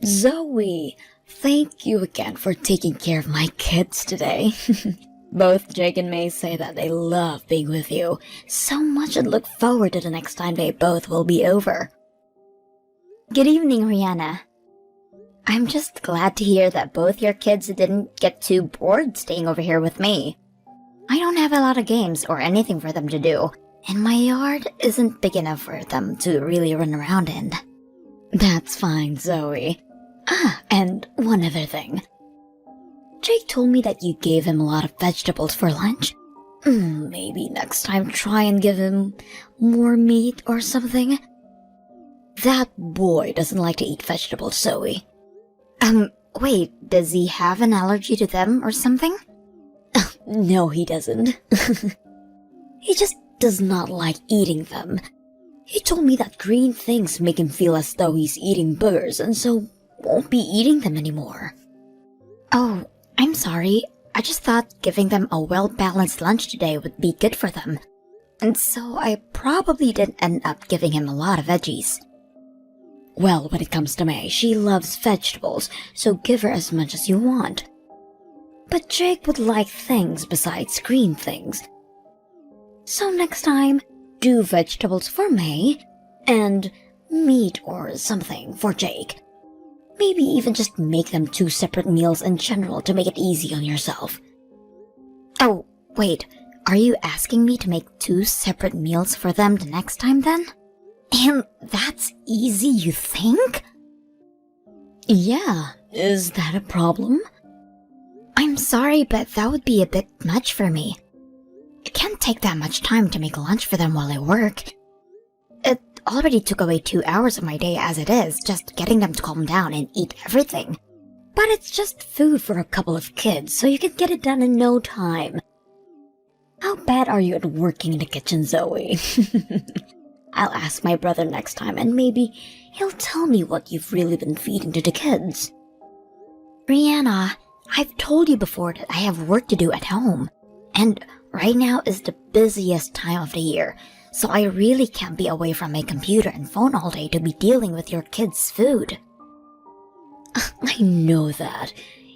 Zoe, thank you again for taking care of my kids today. Both Jake and May say that they love being with you so much and look forward to the next time they both will be over. Good evening, Rihanna. I'm just glad to hear that both your kids didn't get too bored staying over here with me. I don't have a lot of games or anything for them to do, and my yard isn't big enough for them to really run around in. That's fine, Zoe. And one other thing. Jake told me that you gave him a lot of vegetables for lunch. Maybe next time try and give him more meat or something. That boy doesn't like to eat vegetables, Zoe. Wait, does he have an allergy to them or something? No, he doesn't. He just does not like eating them. He told me that green things make him feel as though he's eating boogers and so won't be eating them anymore. Oh, I'm sorry. I just thought giving them a well-balanced lunch today would be good for them. And so I probably didn't end up giving him a lot of veggies. Well, when it comes to May, she loves vegetables, so give her as much as you want. But Jake would like things besides green things. So next time, do vegetables for May, and meat or something for Jake. Maybe even just make them 2 separate meals in general to make it easy on yourself. Oh, wait, are you asking me to make 2 separate meals for them the next time then? And that's easy, you think? Yeah, is that a problem? I'm sorry, but that would be a bit much for me. It can't take that much time to make lunch for them while I work. It already took away 2 hours of my day as it is, just getting them to calm down and eat everything. But it's just food for a couple of kids, so you can get it done in no time. How bad are you at working in the kitchen, Zoe? I'll ask my brother next time and maybe he'll tell me what you've really been feeding to the kids. Rihanna, I've told you before that I have work to do at home. And right now is the busiest time of the year, so I really can't be away from my computer and phone all day to be dealing with your kids' food. I know that.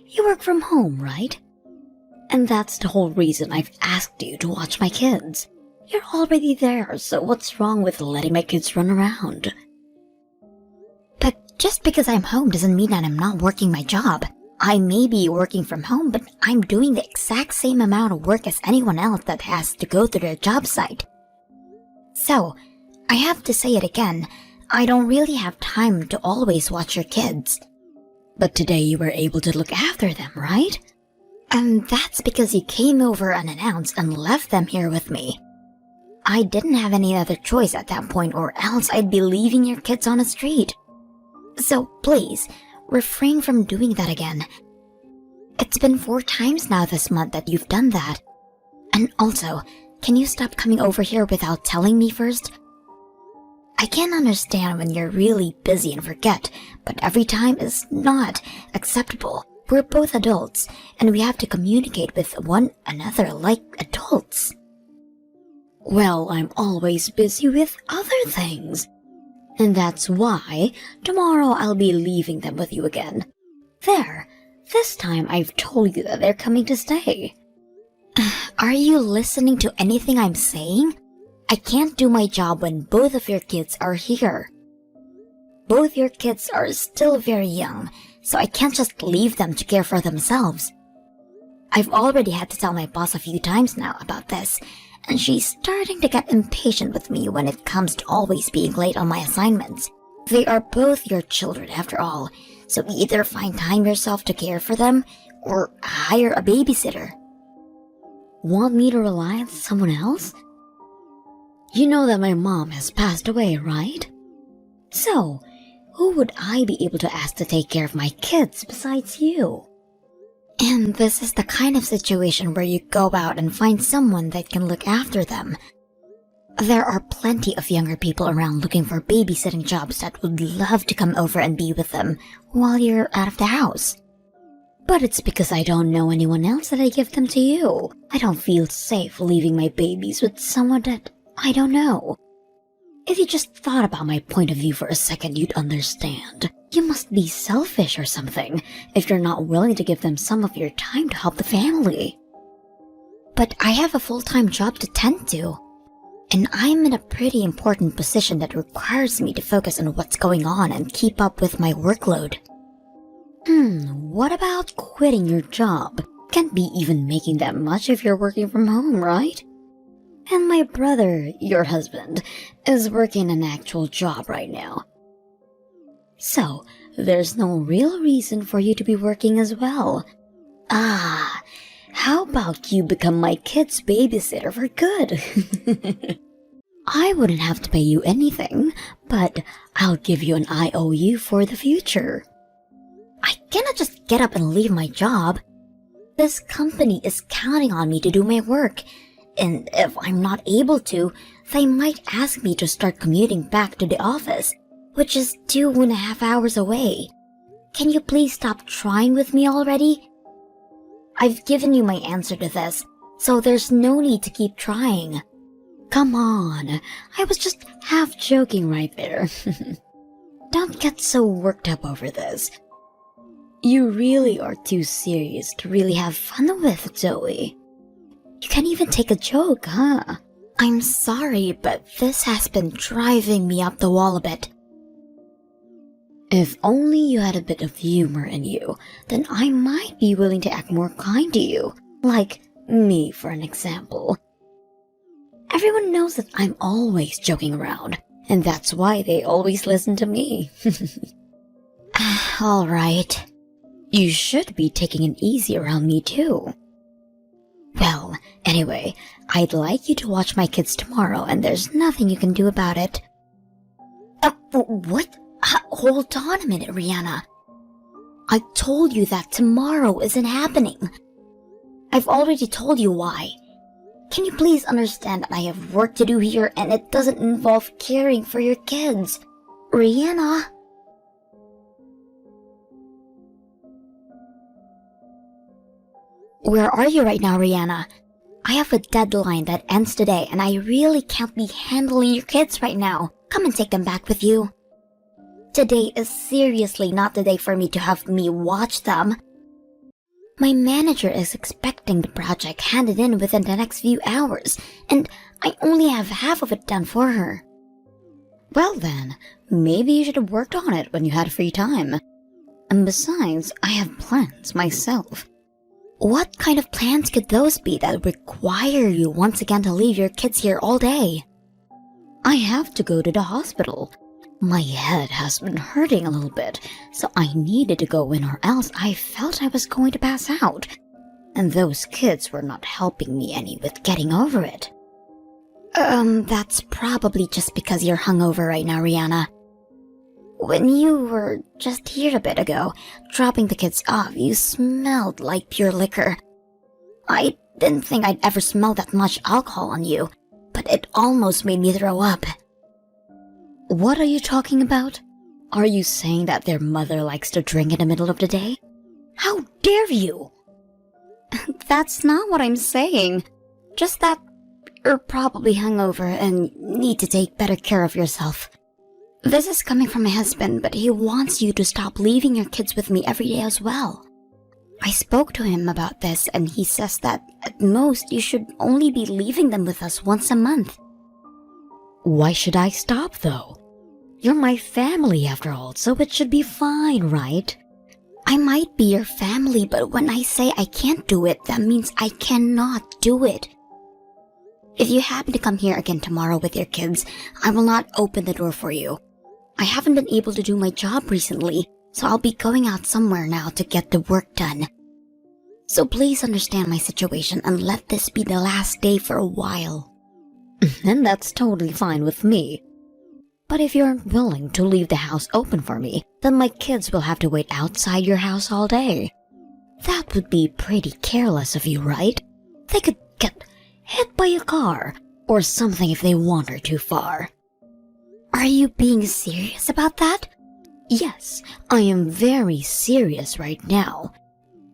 You work from home, right? And that's the whole reason I've asked you to watch my kids. You're already there, so what's wrong with letting my kids run around? But just because I'm home doesn't mean that I'm not working my job. I may be working from home, but I'm doing the exact same amount of work as anyone else that has to go to their job site. So, I have to say it again, I don't really have time to always watch your kids. But today you were able to look after them, right? And that's because you came over unannounced and left them here with me. I didn't have any other choice at that point, or else I'd be leaving your kids on the street. So please, refrain from doing that again. It's been 4 times now this month that you've done that. And also, can you stop coming over here without telling me first? I can understand when you're really busy and forget, but every time is not acceptable. We're both adults, and we have to communicate with one another like adults. Well, I'm always busy with other things. And that's why tomorrow I'll be leaving them with you again. There, this time I've told you that they're coming to stay. Are you listening to anything I'm saying? I can't do my job when both of your kids are here. Both your kids are still very young, so I can't just leave them to care for themselves. I've already had to tell my boss a few times now about this, and she's starting to get impatient with me when it comes to always being late on my assignments. They are both your children after all, so either find time yourself to care for them, or hire a babysitter. Want me to rely on someone else? You know that my mom has passed away, right? So, who would I be able to ask to take care of my kids besides you? And this is the kind of situation where you go out and find someone that can look after them. There are plenty of younger people around looking for babysitting jobs that would love to come over and be with them while you're out of the house. But it's because I don't know anyone else that I give them to you. I don't feel safe leaving my babies with someone that I don't know. If you just thought about my point of view for a second, you'd understand. You must be selfish or something if you're not willing to give them some of your time to help the family. But I have a full-time job to tend to. And I'm in a pretty important position that requires me to focus on what's going on and keep up with my workload. What about quitting your job? Can't be even making that much if you're working from home, right? And my brother, your husband, is working an actual job right now. So, there's no real reason for you to be working as well. How about you become my kid's babysitter for good? I wouldn't have to pay you anything, but I'll give you an IOU for the future. I cannot just get up and leave my job. This company is counting on me to do my work, and if I'm not able to, they might ask me to start commuting back to the office, which is 2.5 hours away. Can you please stop trying with me already? I've given you my answer to this, so there's no need to keep trying. Come on, I was just half joking right there. Don't get so worked up over this. You really are too serious to really have fun with, Zoe. You can't even take a joke, huh? I'm sorry, but this has been driving me up the wall a bit. If only you had a bit of humor in you, then I might be willing to act more kind to you. Like me, for an example. Everyone knows that I'm always joking around, and that's why they always listen to me. All right. You should be taking it easy around me too. Well, anyway, I'd like you to watch my kids tomorrow, and there's nothing you can do about it. What? Hold on a minute, Rihanna. I told you that tomorrow isn't happening. I've already told you why. Can you please understand that I have work to do here and it doesn't involve caring for your kids? Rihanna. Where are you right now, Rihanna? I have a deadline that ends today and I really can't be handling your kids right now. Come and take them back with you. Today is seriously not the day for me to have me watch them. My manager is expecting the project handed in within the next few hours, and I only have half of it done for her. Well then, maybe you should have worked on it when you had free time. And besides, I have plans myself. What kind of plans could those be that require you once again to leave your kids here all day? I have to go to the hospital. My head has been hurting a little bit, so I needed to go in or else I felt I was going to pass out. And those kids were not helping me any with getting over it. That's probably just because you're hungover right now, Rihanna. When you were just here a bit ago, dropping the kids off, you smelled like pure liquor. I didn't think I'd ever smell that much alcohol on you, but it almost made me throw up. What are you talking about? Are you saying that their mother likes to drink in the middle of the day? How dare you? That's not what I'm saying. Just that you're probably hungover and need to take better care of yourself. This is coming from my husband, but he wants you to stop leaving your kids with me every day as well. I spoke to him about this and he says that at most you should only be leaving them with us once a month. Why should I stop though? You're my family after all, so it should be fine, right? I might be your family, but when I say I can't do it, that means I cannot do it. If you happen to come here again tomorrow with your kids, I will not open the door for you. I haven't been able to do my job recently, so I'll be going out somewhere now to get the work done. So please understand my situation and let this be the last day for a while. And that's totally fine with me. But if you aren't willing to leave the house open for me, then my kids will have to wait outside your house all day. That would be pretty careless of you, right? They could get hit by a car or something if they wander too far. Are you being serious about that? Yes, I am very serious right now.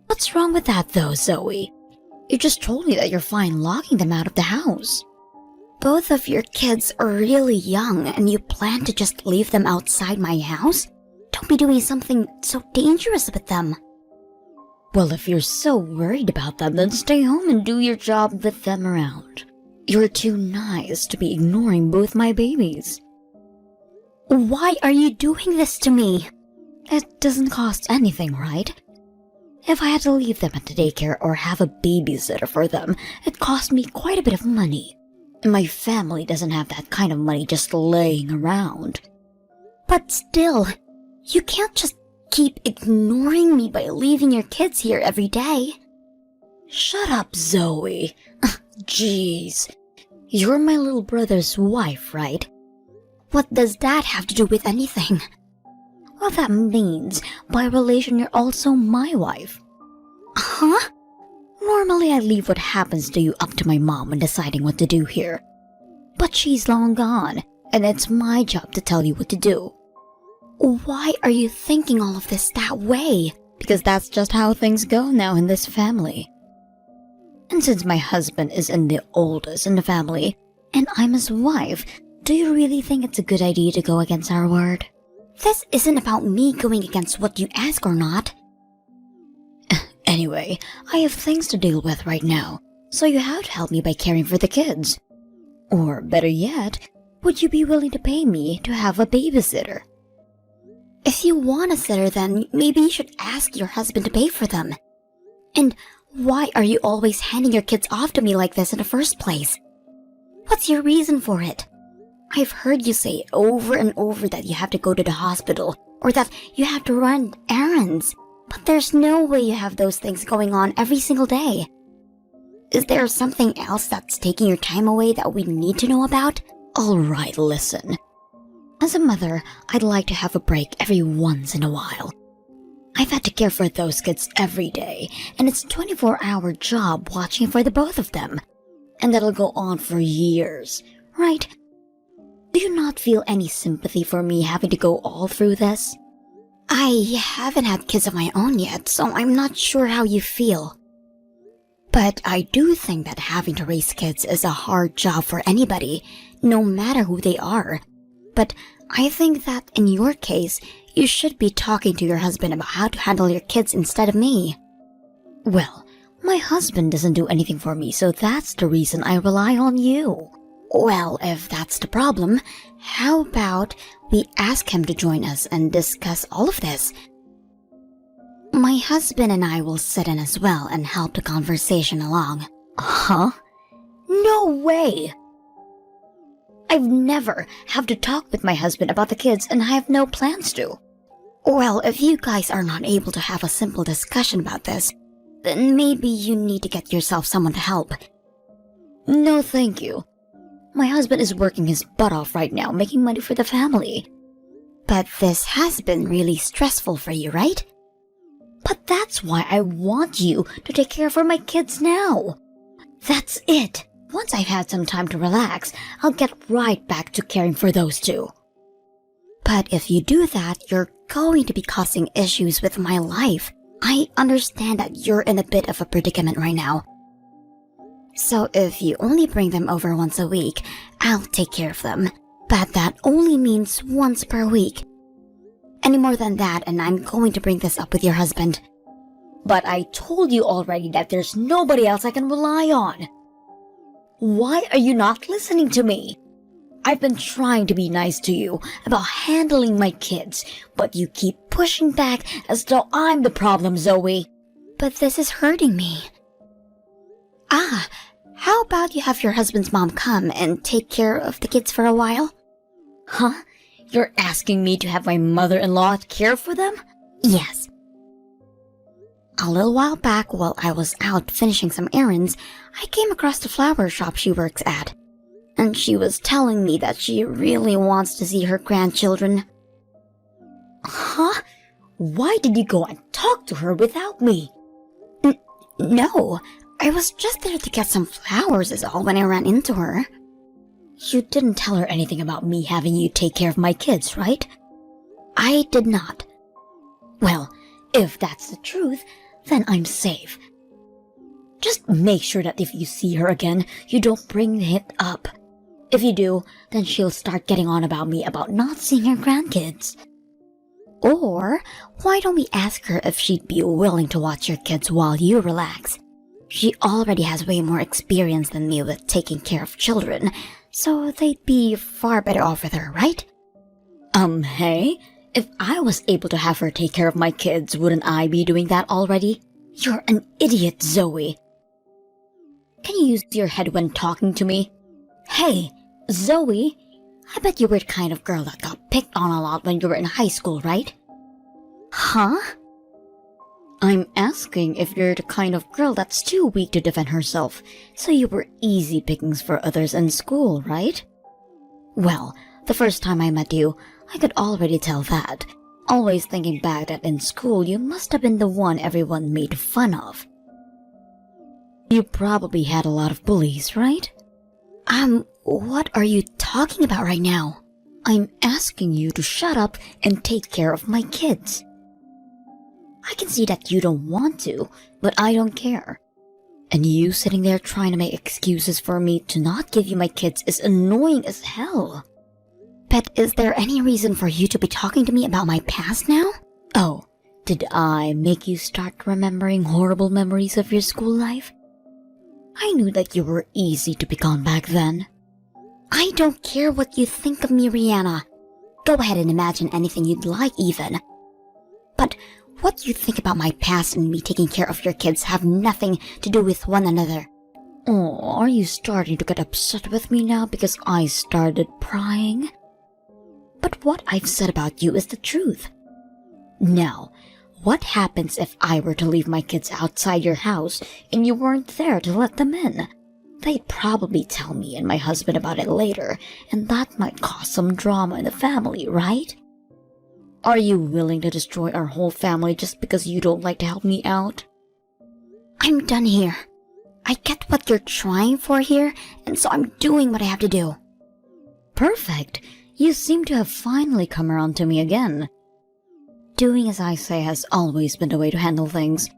What's wrong with that though, Zoe? You just told me that you're fine locking them out of the house. Both of your kids are really young and you plan to just leave them outside my house? don't be doing something so dangerous with them. Well, if you're so worried about them, then stay home and do your job with them around. You're too nice to be ignoring both my babies. Why are you doing this to me? It doesn't cost anything, right? If I had to leave them at the daycare or have a babysitter for them, it cost me quite a bit of money. My family doesn't have that kind of money just laying around. But still, you can't just keep ignoring me by leaving your kids here every day. Shut up, Zoe. Jeez. You're my little brother's wife, right? What does that have to do with anything? Well, that means, by relation, you're also my wife. Huh? Normally, I leave what happens to you up to my mom when deciding what to do here. But she's long gone, and it's my job to tell you what to do. Why are you thinking all of this that way? Because that's just how things go now in this family. And since my husband is the oldest in the family, and I'm his wife, do you really think it's a good idea to go against our word? This isn't about me going against what you ask or not. Anyway, I have things to deal with right now, so you have to help me by caring for the kids. Or better yet, would you be willing to pay me to have a babysitter? If you want a sitter, then maybe you should ask your husband to pay for them. And why are you always handing your kids off to me like this in the first place? What's your reason for it? I've heard you say over and over that you have to go to the hospital or that you have to run errands, but there's no way you have those things going on every single day. Is there something else that's taking your time away that we need to know about? Alright, listen. As a mother, I'd like to have a break every once in a while. I've had to care for those kids every day, and it's a 24-hour job watching for the both of them. And that'll go on for years, right? Do you not feel any sympathy for me having to go all through this? I haven't had kids of my own yet, so I'm not sure how you feel. But I do think that having to raise kids is a hard job for anybody, no matter who they are. But I think that in your case, you should be talking to your husband about how to handle your kids instead of me. Well, my husband doesn't do anything for me, so that's the reason I rely on you. Well, if that's the problem, how about we ask him to join us and discuss all of this? My husband and I will sit in as well and help the conversation along. Huh? No way! I've never have to talk with my husband about the kids, and I have no plans to. Well, if you guys are not able to have a simple discussion about this, then maybe you need to get yourself someone to help. No, thank you. My husband is working his butt off right now, making money for the family. But this has been really stressful for you, right? But that's why I want you to take care for my kids now. That's it. Once I've had some time to relax, I'll get right back to caring for those two. But if you do that, you're going to be causing issues with my life. I understand that you're in a bit of a predicament right now. So if you only bring them over once a week, I'll take care of them. But that only means once per week. Any more than that, and I'm going to bring this up with your husband. But I told you already that there's nobody else I can rely on. Why are you not listening to me? I've been trying to be nice to you about handling my kids, but you keep pushing back as though I'm the problem, Zoe. But this is hurting me. How about you have your husband's mom come and take care of the kids for a while? Huh? You're asking me to have my mother-in-law care for them? Yes. A little while back, while I was out finishing some errands, I came across the flower shop she works at. And she was telling me that she really wants to see her grandchildren. Huh? Why did you go and talk to her without me? No, I was just there to get some flowers is all when I ran into her. You didn't tell her anything about me having you take care of my kids, right? I did not. Well, if that's the truth, then I'm safe. Just make sure that if you see her again, you don't bring it up. If you do, then she'll start getting on about me about not seeing her grandkids. Or why don't we ask her if she'd be willing to watch your kids while you relax? She already has way more experience than me with taking care of children, so they'd be far better off with her, right? Hey? If I was able to have her take care of my kids, wouldn't I be doing that already? You're an idiot, Zoe. Can you use your head when talking to me? Hey, Zoe, I bet you were the kind of girl that got picked on a lot when you were in high school, right? Huh? I'm asking if you're the kind of girl that's too weak to defend herself, so you were easy pickings for others in school, right? Well, the first time I met you, I could already tell that. Always thinking back that in school you must have been the one everyone made fun of. You probably had a lot of bullies, right? What are you talking about right now? I'm asking you to shut up and take care of my kids. I can see that you don't want to, but I don't care. And you sitting there trying to make excuses for me to not give you my kids is annoying as hell. But is there any reason for you to be talking to me about my past now? Oh, did I make you start remembering horrible memories of your school life? I knew that you were easy to pick on back then. I don't care what you think of me, Rihanna. Go ahead and imagine anything you'd like even. But what you think about my past and me taking care of your kids have nothing to do with one another. Oh, are you starting to get upset with me now because I started prying? But what I've said about you is the truth. Now, what happens if I were to leave my kids outside your house and you weren't there to let them in? They'd probably tell me and my husband about it later, and that might cause some drama in the family, right? Are you willing to destroy our whole family just because you don't like to help me out? I'm done here. I get what you're trying for here, and so I'm doing what I have to do. Perfect. You seem to have finally come around to me again. Doing as I say has always been the way to handle things.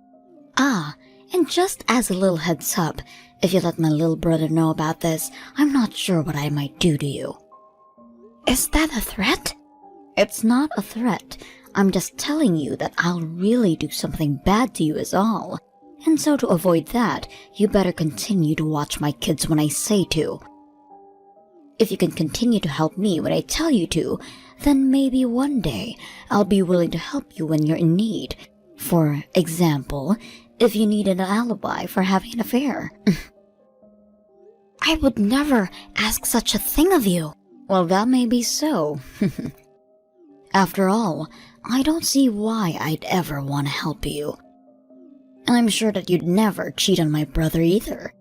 Ah, and just as a little heads up, if you let my little brother know about this, I'm not sure what I might do to you. Is that a threat? It's not a threat. I'm just telling you that I'll really do something bad to you is all. And so to avoid that, you better continue to watch my kids when I say to. If you can continue to help me when I tell you to, then maybe one day I'll be willing to help you when you're in need. For example, if you need an alibi for having an affair. I would never ask such a thing of you. Well, that may be so. After all, I don't see why I'd ever want to help you. And I'm sure that you'd never cheat on my brother either.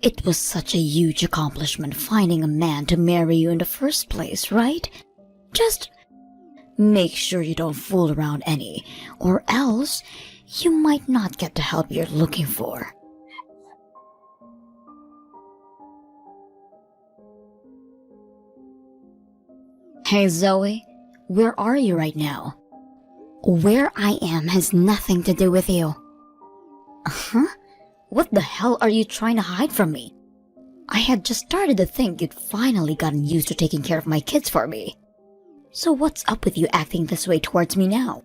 It was such a huge accomplishment finding a man to marry you in the first place, right? Just make sure you don't fool around any, or else you might not get the help you're looking for. Hey Zoe, where are you right now? Where I am has nothing to do with you. Huh? What the hell are you trying to hide from me? I had just started to think you'd finally gotten used to taking care of my kids for me. So what's up with you acting this way towards me now?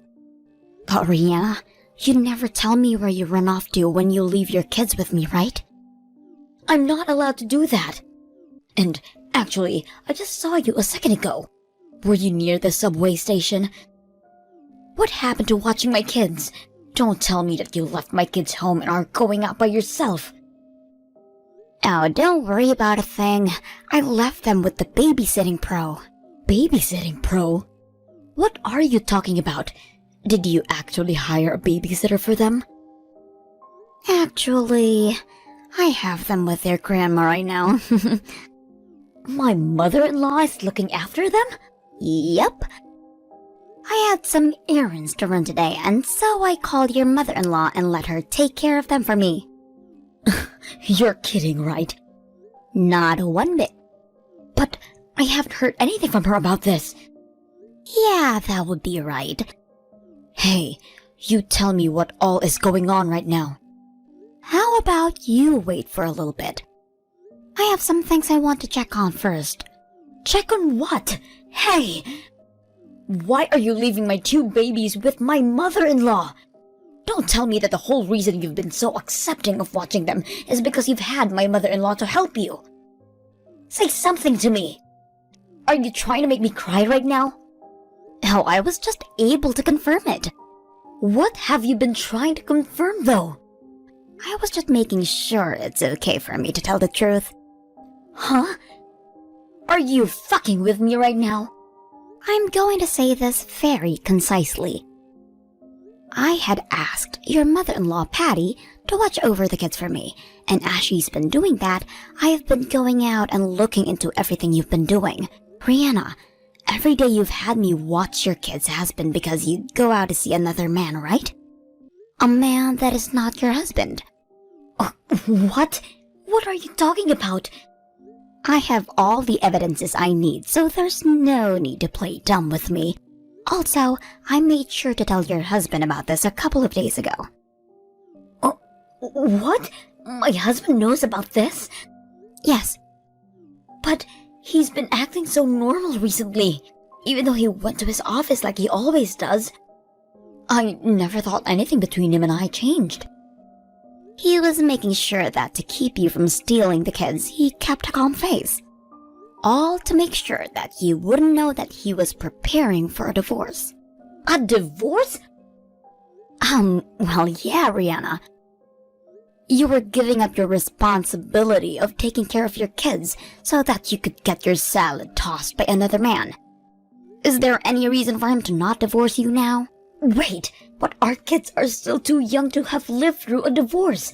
But Rihanna, you never tell me where you run off to when you leave your kids with me, right? I'm not allowed to do that. And actually, I just saw you a second ago. Were you near the subway station? What happened to watching my kids? Don't tell me that you left my kids home and are going out by yourself. Oh, don't worry about a thing. I left them with the babysitting pro. Babysitting pro? What are you talking about? Did you actually hire a babysitter for them? Actually, I have them with their grandma right now. My mother-in-law is looking after them? Yep. I had some errands to run today, and so I called your mother-in-law and let her take care of them for me. You're kidding, right? Not one bit. But I haven't heard anything from her about this. Yeah, that would be right. Hey, you tell me what all is going on right now. How about you wait for a little bit? I have some things I want to check on first. Check on what? Hey! Why are you leaving my 2 babies with my mother-in-law? Don't tell me that the whole reason you've been so accepting of watching them is because you've had my mother-in-law to help you. Say something to me. Are you trying to make me cry right now? Oh, I was just able to confirm it. What have you been trying to confirm, though? I was just making sure it's okay for me to tell the truth. Huh? Are you fucking with me right now? I'm going to say this very concisely. I had asked your mother-in-law, Patty, to watch over the kids for me, and as she's been doing that, I have been going out and looking into everything you've been doing. Rihanna, every day you've had me watch your kids has been because you go out to see another man, right? A man that is not your husband. What? What are you talking about? I have all the evidences I need, so there's no need to play dumb with me. Also, I made sure to tell your husband about this a couple of days ago. Oh, what? My husband knows about this? Yes. But he's been acting so normal recently, even though he went to his office like he always does. I never thought anything between him and I changed. He was making sure that to keep you from stealing the kids, he kept a calm face. All to make sure that you wouldn't know that he was preparing for a divorce. A divorce? Well, yeah, Rihanna. You were giving up your responsibility of taking care of your kids so that you could get your salad tossed by another man. Is there any reason for him to not divorce you now? Wait, but our kids are still too young to have lived through a divorce.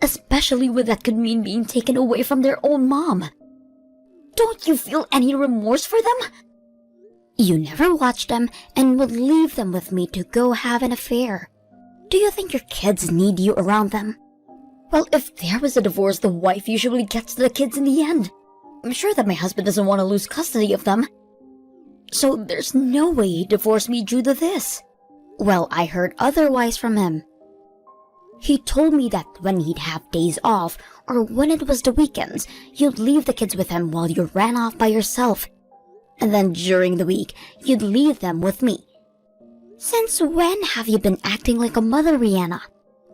Especially when that could mean being taken away from their own mom. Don't you feel any remorse for them? You never watched them and would leave them with me to go have an affair. Do you think your kids need you around them? Well, if there was a divorce, the wife usually gets the kids in the end. I'm sure that my husband doesn't want to lose custody of them. So there's no way he'd divorce me due to this. Well, I heard otherwise from him. He told me that when he'd have days off, or when it was the weekends, you'd leave the kids with him while you ran off by yourself. And then during the week, you'd leave them with me. Since when have you been acting like a mother, Rihanna?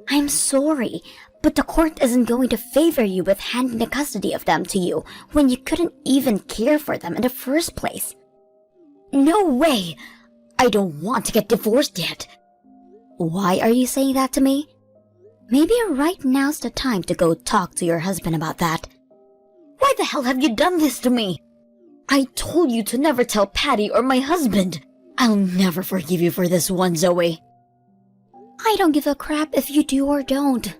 I'm sorry, but the court isn't going to favor you with handing the custody of them to you when you couldn't even care for them in the first place. No way! I don't want to get divorced yet. Why are you saying that to me? Maybe right now's the time to go talk to your husband about that. Why the hell have you done this to me? I told you to never tell Patty or my husband. I'll never forgive you for this one, Zoe. I don't give a crap if you do or don't.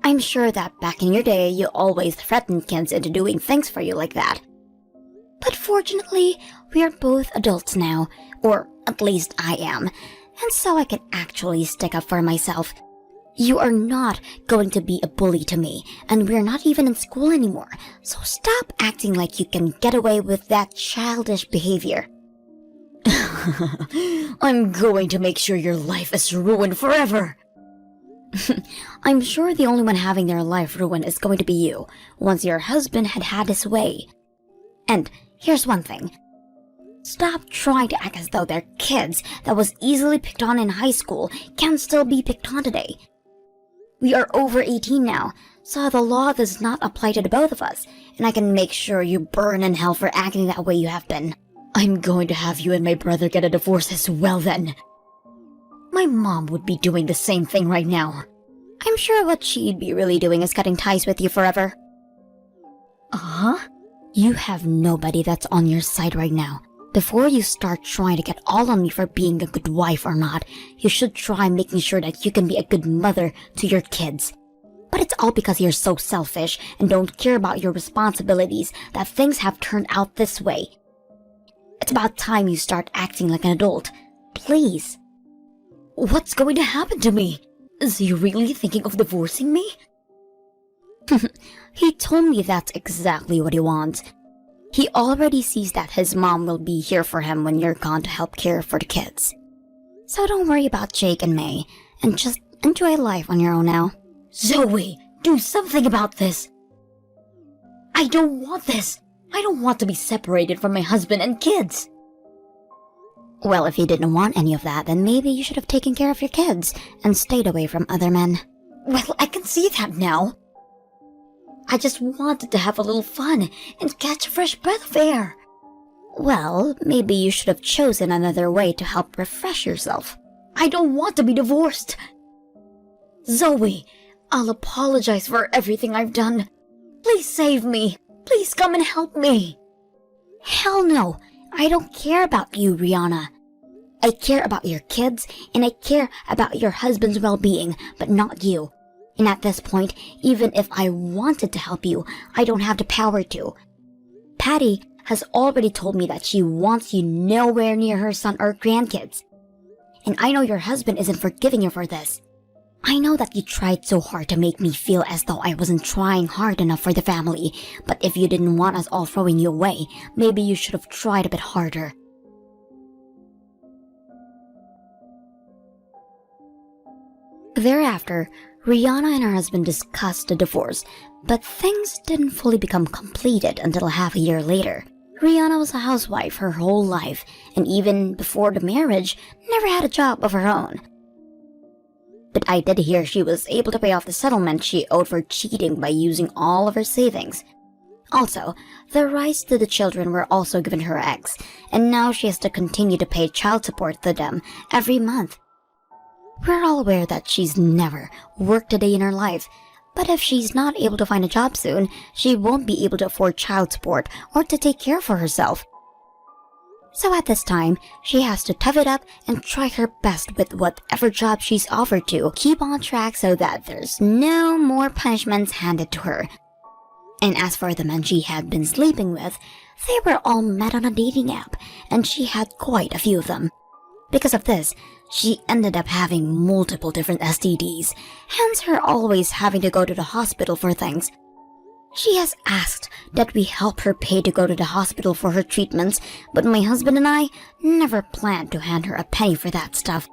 I'm sure that back in your day you always threatened kids into doing things for you like that. But fortunately, we are both adults now, or at least I am, and so I can actually stick up for myself. You are not going to be a bully to me, and we're not even in school anymore, so stop acting like you can get away with that childish behavior. I'm going to make sure your life is ruined forever. I'm sure the only one having their life ruined is going to be you, once your husband had had his way. And here's one thing. Stop trying to act as though their kids that was easily picked on in high school can still be picked on today. We are over 18 now, so the law does not apply to the both of us, and I can make sure you burn in hell for acting that way you have been. I'm going to have you and my brother get a divorce as well then. My mom would be doing the same thing right now. I'm sure what she'd be really doing is cutting ties with you forever. Huh? You have nobody that's on your side right now. Before you start trying to get all on me for being a good wife or not, you should try making sure that you can be a good mother to your kids. But it's all because you're so selfish and don't care about your responsibilities that things have turned out this way. It's about time you start acting like an adult. Please. What's going to happen to me? Is he really thinking of divorcing me? He told me that's exactly what he wants. He already sees that his mom will be here for him when you're gone to help care for the kids. So don't worry about Jake and May, and just enjoy life on your own now. Zoe, do something about this. I don't want this. I don't want to be separated from my husband and kids. Well, if you didn't want any of that, then maybe you should have taken care of your kids and stayed away from other men. Well, I can see that now. I just wanted to have a little fun and catch a fresh breath of air. Well, maybe you should have chosen another way to help refresh yourself. I don't want to be divorced. Zoe, I'll apologize for everything I've done. Please save me. Please come and help me. Hell no, I don't care about you, Rihanna. I care about your kids, and I care about your husband's well-being, but not you. And at this point, even if I wanted to help you, I don't have the power to. Patty has already told me that she wants you nowhere near her son or grandkids. And I know your husband isn't forgiving you for this. I know that you tried so hard to make me feel as though I wasn't trying hard enough for the family, but if you didn't want us all throwing you away, maybe you should have tried a bit harder. Thereafter, Rihanna and her husband discussed the divorce, but things didn't fully become completed until half a year later. Rihanna was a housewife her whole life, and even before the marriage, never had a job of her own. But I did hear she was able to pay off the settlement she owed for cheating by using all of her savings. Also, the rights to the children were also given her ex, and now she has to continue to pay child support to them every month. We're all aware that she's never worked a day in her life, but if she's not able to find a job soon, she won't be able to afford child support or to take care for herself. So at this time, she has to tough it up and try her best with whatever job she's offered to keep on track so that there's no more punishments handed to her. And as for the men she had been sleeping with, they were all met on a dating app, and she had quite a few of them. Because of this, she ended up having multiple different STDs, hence her always having to go to the hospital for things. She has asked that we help her pay to go to the hospital for her treatments, but my husband and I never planned to hand her a penny for that stuff.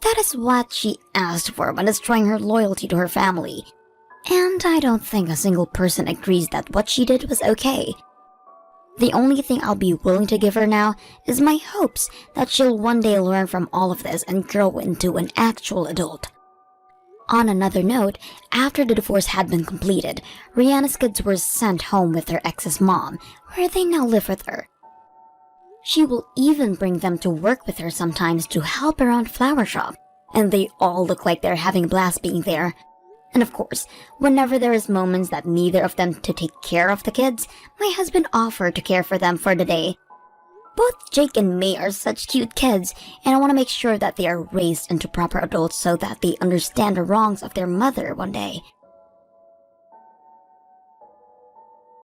That is what she asked for when destroying her loyalty to her family. And I don't think a single person agrees that what she did was okay. The only thing I'll be willing to give her now is my hopes that she'll one day learn from all of this and grow into an actual adult. On another note, after the divorce had been completed, Rihanna's kids were sent home with their ex's mom, where they now live with her. She will even bring them to work with her sometimes to help around flower shop, and they all look like they're having a blast being there. And of course, whenever there is moments that neither of them to take care of the kids, my husband offered to care for them for the day. Both Jake and May are such cute kids, and I want to make sure that they are raised into proper adults so that they understand the wrongs of their mother one day.